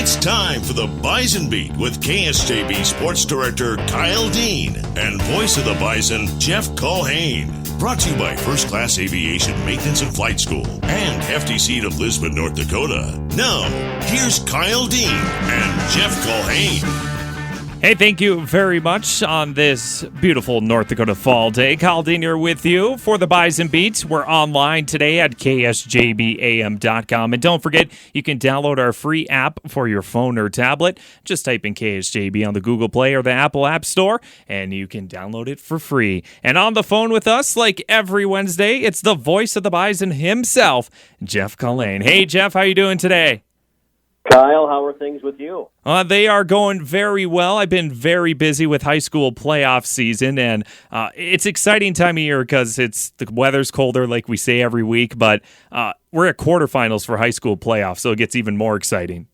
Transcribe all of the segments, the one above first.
It's time for the Bison Beat with KSJB Sports Director Kyle Dean and voice of the Bison, Jeff Culhane. Brought to you by First Class Aviation Maintenance and Flight School and FTC of Lisbon, North Dakota. Now, here's Kyle Dean and Jeff Culhane. Hey, thank you very much on this beautiful North Dakota fall day. Kyle Dean here with you for the Bison Beats. We're online today at ksjbam.com. And don't forget, you can download our free app for your phone or tablet. Just type in KSJB on the Google Play or the Apple App Store, and you can download it for free. And on the phone with us, like every Wednesday, it's the voice of the Bison himself, Jeff Culhane. Hey, Jeff, how you doing today? Kyle, how are things with you? They are going very well. I've been very busy with high school playoff season, and it's exciting time of year because the weather's colder, like we say every week, but we're at quarterfinals for high school playoffs, so it gets even more exciting.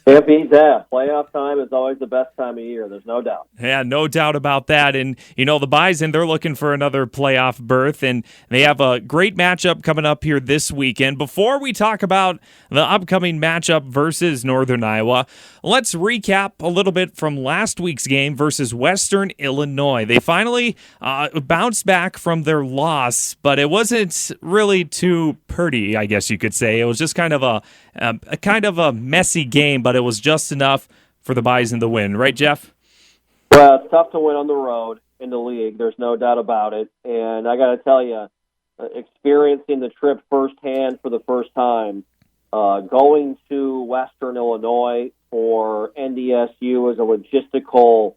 Can't beat that. Playoff time is always the best time of year. There's no doubt. Yeah, no doubt about that. And, you know, the Bison, they're looking for another playoff berth, and they have a great matchup coming up here this weekend. Before we talk about the upcoming matchup versus Northern Iowa, let's recap a little bit from last week's game versus Western Illinois. They finally bounced back from their loss, but it wasn't really too pretty, I guess you could say. It was just kind of a messy game, but it was just enough for the Bison to win. Right, Jeff? Well, it's tough to win on the road in the league. There's no doubt about it. And I got to tell you, experiencing the trip firsthand for the first time, going to Western Illinois for NDSU is a logistical,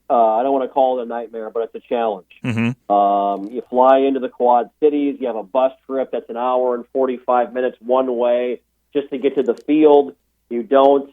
I don't want to call it a nightmare, but it's a challenge. Mm-hmm. You fly into the Quad Cities, you have a bus trip that's an hour and 45 minutes one way just to get to the field. You don't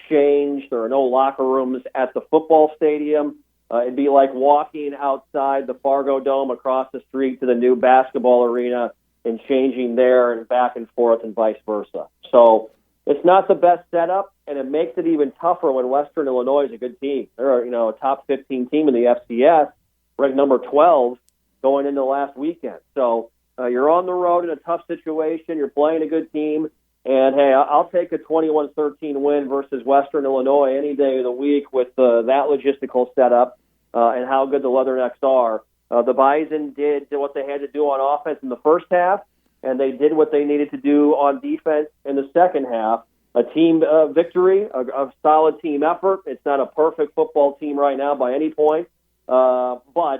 change. There are no locker rooms at the football stadium. It'd be like walking outside the Fargo Dome across the street to the new basketball arena and changing there and back and forth and vice versa. So it's not the best setup, and it makes it even tougher when Western Illinois is a good team. They're a top 15 team in the FCS, ranked number 12 going into last weekend. So you're on the road in a tough situation. You're playing a good team. And, hey, I'll take a 21-13 win versus Western Illinois any day of the week with that logistical setup and how good the Leathernecks are. The Bison did what they had to do on offense in the first half, and they did what they needed to do on defense in the second half. A team victory, a solid team effort. It's not a perfect football team right now by any point, but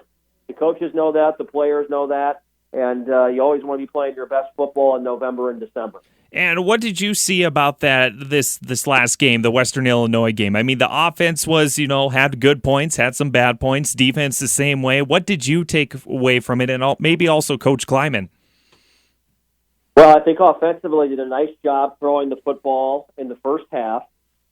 the coaches know that, the players know that, and you always want to be playing your best football in November and December. And what did you see about that this last game, the Western Illinois game? I mean, the offense was, had good points, had some bad points. Defense the same way. What did you take away from it, and maybe also Coach Kleiman? Well, I think offensively they did a nice job throwing the football in the first half.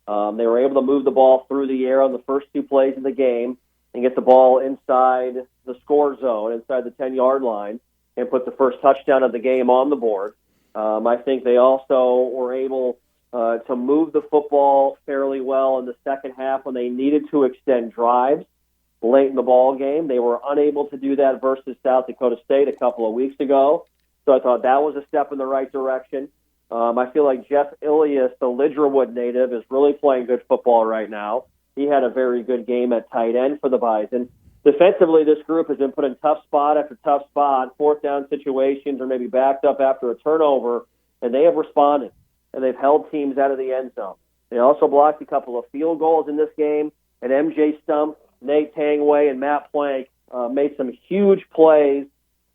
They were able to move the ball through the air on the first two plays of the game and get the ball inside the score zone, inside the 10-yard line, and put the first touchdown of the game on the board. I think they also were able to move the football fairly well in the second half when they needed to extend drives late in the ball game. They were unable to do that versus South Dakota State a couple of weeks ago. So I thought that was a step in the right direction. I feel like Jeff Ilias, the Lidgerwood native, is really playing good football right now. He had a very good game at tight end for the Bison. Defensively, this group has been put in tough spot after tough spot, fourth down situations, or maybe backed up after a turnover, and they have responded, and they've held teams out of the end zone. They also blocked a couple of field goals in this game, and MJ Stump, Nate Tangway, and Matt Plank made some huge plays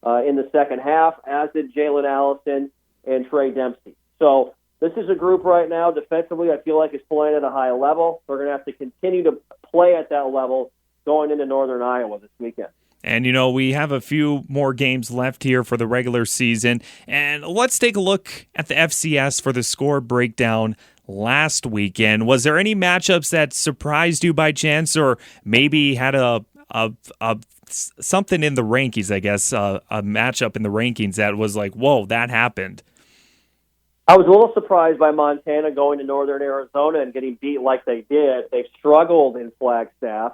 in the second half, as did Jalen Allison and Trey Dempsey. So this is a group right now, defensively, I feel like is playing at a high level. They're going to have to continue to play at that level going into Northern Iowa this weekend. And, we have a few more games left here for the regular season. And let's take a look at the FCS for the score breakdown last weekend. Was there any matchups that surprised you by chance, or maybe had a something in the rankings, I guess, a matchup in the rankings that was like, whoa, that happened? I was a little surprised by Montana going to Northern Arizona and getting beat like they did. They've struggled in Flagstaff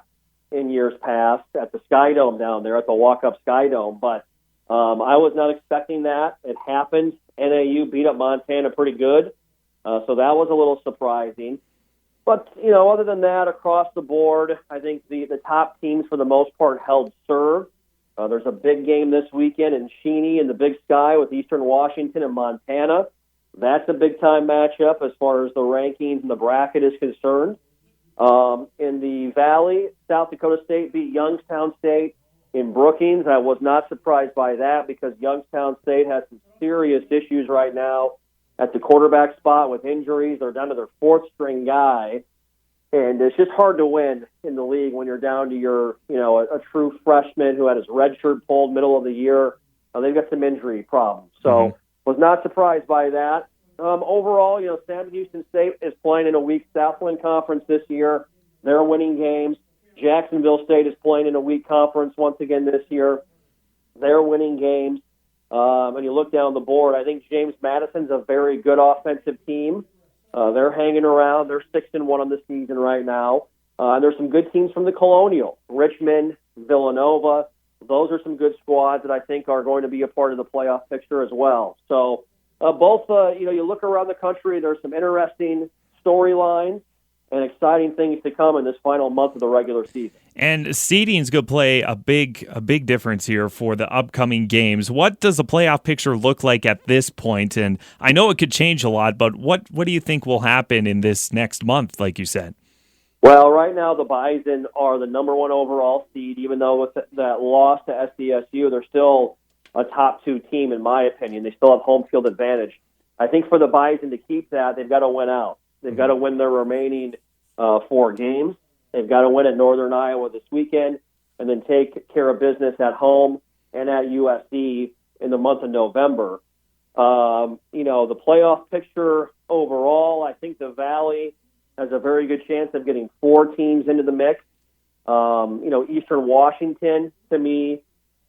in years past at the Sky Dome down there, at the walk-up Sky Dome. But I was not expecting that. It happened. NAU beat up Montana pretty good. So that was a little surprising. But, other than that, across the board, I think the top teams for the most part held serve. There's a big game this weekend in Cheney in the Big Sky with Eastern Washington and Montana. That's a big-time matchup as far as the rankings and the bracket is concerned. In the Valley, South Dakota State beat Youngstown State in Brookings. I was not surprised by that because Youngstown State has some serious issues right now at the quarterback spot with injuries. They're down to their fourth-string guy. And it's just hard to win in the league when you're down to your, a true freshman who had his red shirt pulled middle of the year. They've got some injury problems. So was not surprised by that. Overall, Sam Houston State is playing in a weak Southland Conference this year. They're winning games. Jacksonville State is playing in a weak conference once again this year. They're winning games. And you look down the board, I think James Madison's a very good offensive team. They're hanging around. They're 6-1 on the season right now. And there's some good teams from the Colonial. Richmond, Villanova. Those are some good squads that I think are going to be a part of the playoff picture as well. So you look around the country, there's some interesting storylines and exciting things to come in this final month of the regular season. And seeding's going to play a big difference here for the upcoming games. What does the playoff picture look like at this point? And I know it could change a lot, but what do you think will happen in this next month, like you said? Well, right now the Bison are the number one overall seed, even though with that loss to SDSU, they're still a top two team, in my opinion. They still have home field advantage. I think for the Bison to keep that, they've got to win out. They've got to win their remaining 4 games. They've got to win at Northern Iowa this weekend and then take care of business at home and at USC in the month of November. The playoff picture overall, I think the Valley has a very good chance of getting 4 teams into the mix. Eastern Washington, to me,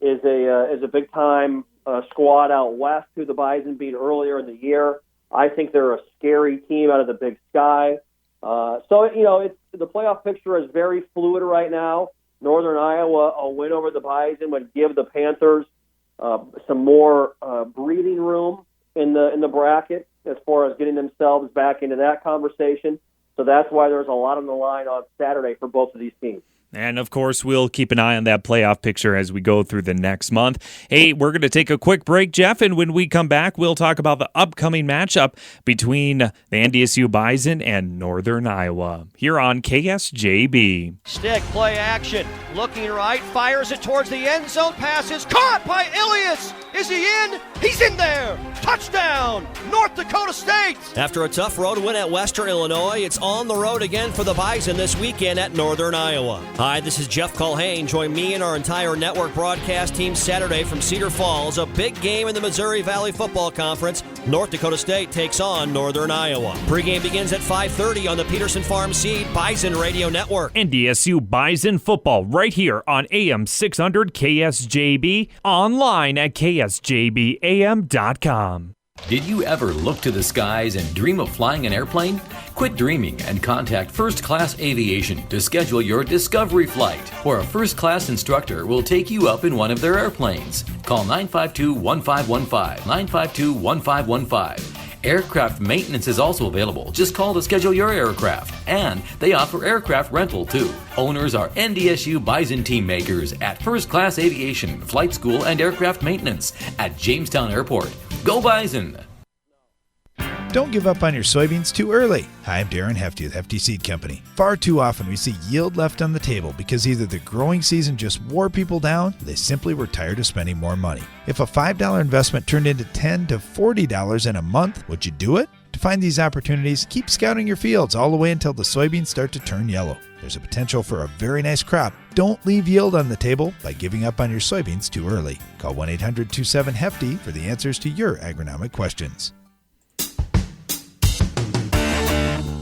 is a big-time squad out west who the Bison beat earlier in the year. I think they're a scary team out of the Big Sky. The playoff picture is very fluid right now. Northern Iowa, a win over the Bison would give the Panthers some more breathing room in the bracket as far as getting themselves back into that conversation. So that's why there's a lot on the line on Saturday for both of these teams. And, of course, we'll keep an eye on that playoff picture as we go through the next month. Hey, we're going to take a quick break, Jeff, and when we come back, we'll talk about the upcoming matchup between the NDSU Bison and Northern Iowa here on KSJB. Stick, play action, looking right, fires it towards the end zone, passes, caught by Ilias! Is he in? He's in there! Touchdown, North Dakota State! After a tough road win at Western Illinois, it's on the road again for the Bison this weekend at Northern Iowa. Hi, this is Jeff Culhane. Join me and our entire network broadcast team Saturday from Cedar Falls. A big game in the Missouri Valley Football Conference. North Dakota State takes on Northern Iowa. Pregame begins at 5:30 on the Peterson Farm Seed Bison Radio Network. NDSU Bison football right here on AM 600 KSJB, online at ksjbam.com. Did you ever look to the skies and dream of flying an airplane? Quit dreaming and contact First Class Aviation to schedule your discovery flight, where a first-class instructor will take you up in one of their airplanes. Call 952-1515, 952-1515. Aircraft maintenance is also available. Just call to schedule your aircraft. And they offer aircraft rental, too. Owners are NDSU Bison team makers at First Class Aviation, Flight School, and Aircraft Maintenance at Jamestown Airport. Go Bison! Don't give up on your soybeans too early. Hi, I'm Darren Hefty with Hefty Seed Company. Far too often we see yield left on the table because either the growing season just wore people down or they simply were tired of spending more money. If a $5 investment turned into $10 to $40 in a month, would you do it? To find these opportunities, keep scouting your fields all the way until the soybeans start to turn yellow. There's a potential for a very nice crop. Don't leave yield on the table by giving up on your soybeans too early. Call 1-800-27-HEFTY for the answers to your agronomic questions.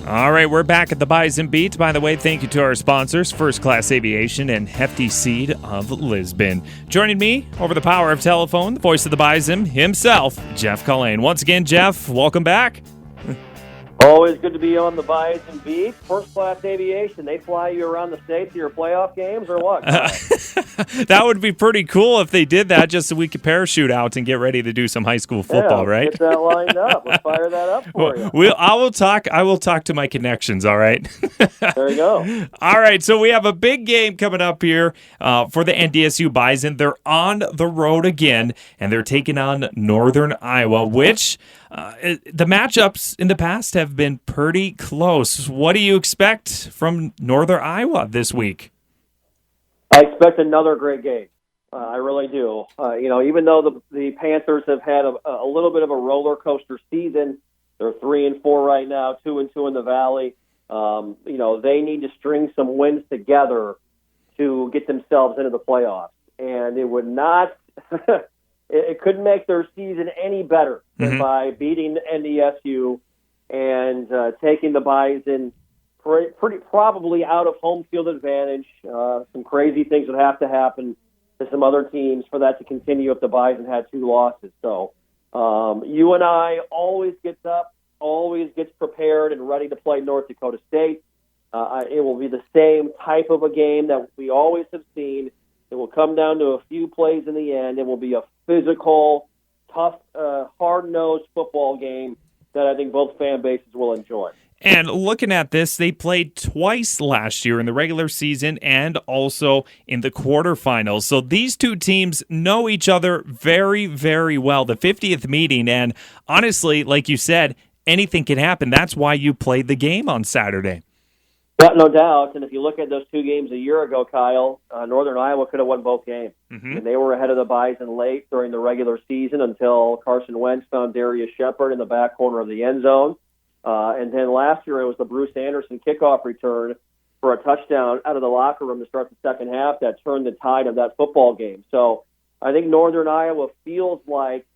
All right, we're back at the Bison Beat. By the way, thank you to our sponsors, First Class Aviation and Hefty Seed of Lisbon. Joining me over the power of telephone, the voice of the Bison himself, Jeff Culhane. Once again, Jeff, welcome back. Always good to be on the Bison Beat. First Class Aviation, they fly you around the state to your playoff games or what? That would be pretty cool if they did that, just so we could parachute out and get ready to do some high school football, right? Get that lined up. Let's fire that up for you. I will talk to my connections, all right? There you go. All right, so we have a big game coming up here for the NDSU Bison. They're on the road again, and they're taking on Northern Iowa, which the matchups in the past have been pretty close. What do you expect from Northern Iowa this week? I expect another great game. I really do. Even though the Panthers have had a little bit of a roller coaster season, they're 3-4 right now, 2-2 in the Valley. They need to string some wins together to get themselves into the playoffs, and it would not. It couldn't make their season any better than by beating NDSU and taking the Bison probably out of home field advantage. Some crazy things would have to happen to some other teams for that to continue if the Bison had 2 losses. So UNI always gets up, always gets prepared and ready to play North Dakota State. It will be the same type of a game that we always have seen. It will come down to a few plays in the end. It will be a physical, tough, hard-nosed football game that I think both fan bases will enjoy. And looking at this, they played twice last year in the regular season and also in the quarterfinals. So these two teams know each other very, very well. The 50th meeting, and honestly, like you said, anything can happen. That's why you played the game on Saturday. Yeah, no doubt. And if you look at those 2 games a year ago, Kyle, Northern Iowa could have won both games. And they were ahead of the Bison late during the regular season until Carson Wentz found Darius Shepard in the back corner of the end zone. And then last year it was the Bruce Anderson kickoff return for a touchdown out of the locker room to start the second half that turned the tide of that football game. So I think Northern Iowa feels like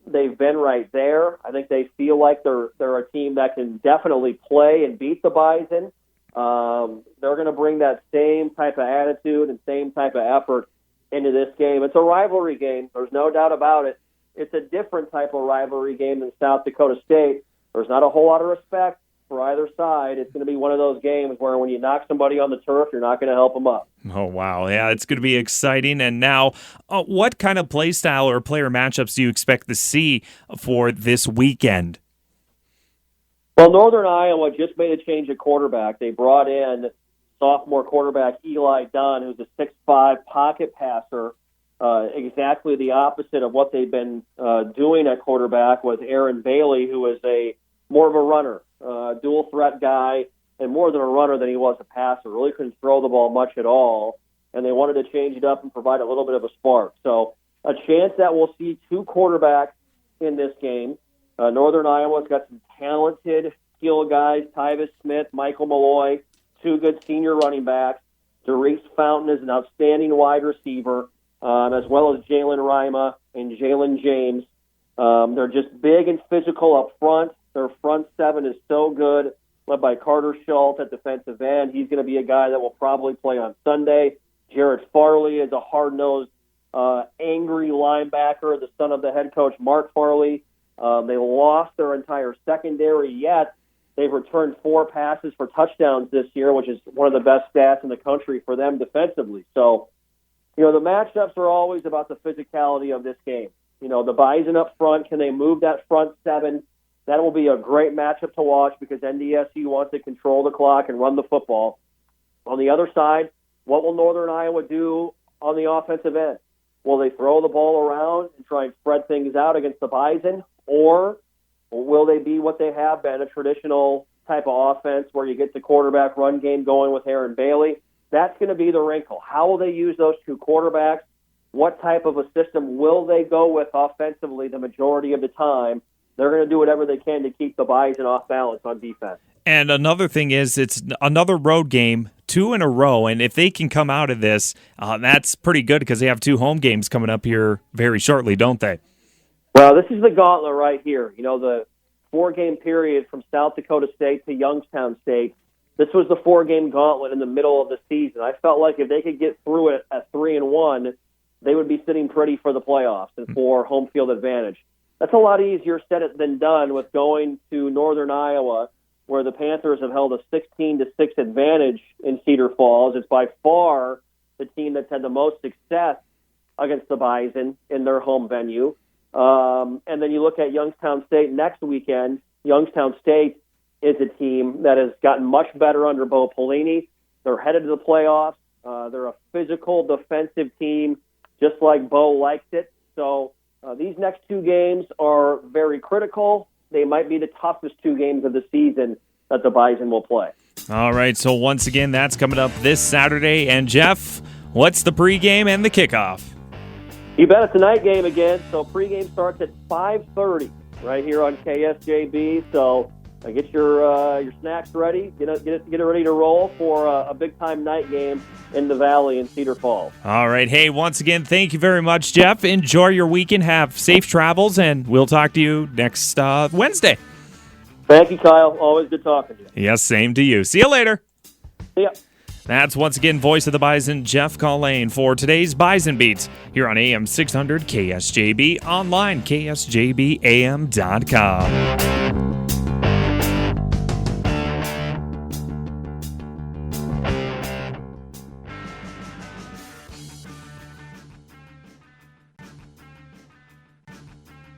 they've been right there. I think they feel like they're a team that can definitely play and beat the Bison. They're going to bring that same type of attitude and same type of effort into this game. It's a rivalry game. There's no doubt about it. It's a different type of rivalry game than South Dakota State. There's not a whole lot of respect for either side. It's going to be one of those games where when you knock somebody on the turf, you're not going to help them up. Oh, wow. Yeah, it's going to be exciting. And now, what kind of play style or player matchups do you expect to see for this weekend? Well, Northern Iowa just made a change at quarterback. They brought in sophomore quarterback Eli Dunn, who's a 6'5" pocket passer, exactly the opposite of what they've been doing at quarterback with Aaron Bailey, who is more of a runner, dual threat guy, and more than a runner than he was a passer. Really couldn't throw the ball much at all, and they wanted to change it up and provide a little bit of a spark. So a chance that we'll see 2 quarterbacks in this game. Northern Iowa's got some talented skill guys, Tyvis Smith, Michael Malloy, 2 good senior running backs. Derice Fountain is an outstanding wide receiver, as well as Jalen Rima and Jalen James. They're just big and physical up front. Their front 7 is so good, led by Carter Schultz at defensive end. He's going to be a guy that will probably play on Sunday. Jared Farley is a hard-nosed, angry linebacker, the son of the head coach, Mark Farley. They lost their entire secondary, yet they've returned 4 passes for touchdowns this year, which is one of the best stats in the country for them defensively. So, the matchups are always about the physicality of this game. The Bison up front, can they move that front 7? That will be a great matchup to watch because NDSU wants to control the clock and run the football. On the other side, what will Northern Iowa do on the offensive end? Will they throw the ball around and try and spread things out against the Bison? Or will they be what they have been, a traditional type of offense where you get the quarterback run game going with Aaron Bailey? That's going to be the wrinkle. How will they use those 2 quarterbacks? What type of a system will they go with offensively the majority of the time? They're going to do whatever they can to keep the Bison off balance on defense. And another thing is it's another road game, 2 in a row, and if they can come out of this, that's pretty good because they have 2 home games coming up here very shortly, don't they? Well, this is the gauntlet right here. The 4-game period from South Dakota State to Youngstown State, this was the 4-game gauntlet in the middle of the season. I felt like if they could get through it at 3-1, they would be sitting pretty for the playoffs and for home field advantage. that's a lot easier said than done with going to Northern Iowa, where the Panthers have held a 16-6 advantage in Cedar Falls. It's by far the team that's had the most success against the Bison in their home venue. And then you look at Youngstown State next weekend. Youngstown State is a team that has gotten much better under Bo Pelini. They're headed to the playoffs. They're a physical, defensive team, just like Bo likes it. So these next two games are very critical. They might be the toughest two games of the season that the Bison will play. All right, so once again, that's coming up this Saturday. And, Jeff, what's the pregame and the kickoff? You bet, it's a night game again. So pregame starts at 5:30 right here on KSJB. So get your snacks ready. Get it ready to roll for a big-time night game in the Valley in Cedar Falls. All right. Hey, once again, thank you very much, Jeff. Enjoy your weekend. Have safe travels, and we'll talk to you next Wednesday. Thank you, Kyle. Always good talking to you. Yes, same to you. See you later. See ya. That's once again voice of the Bison, Jeff Culhane, for today's Bison Beats here on AM 600 KSJB, online, ksjbam.com.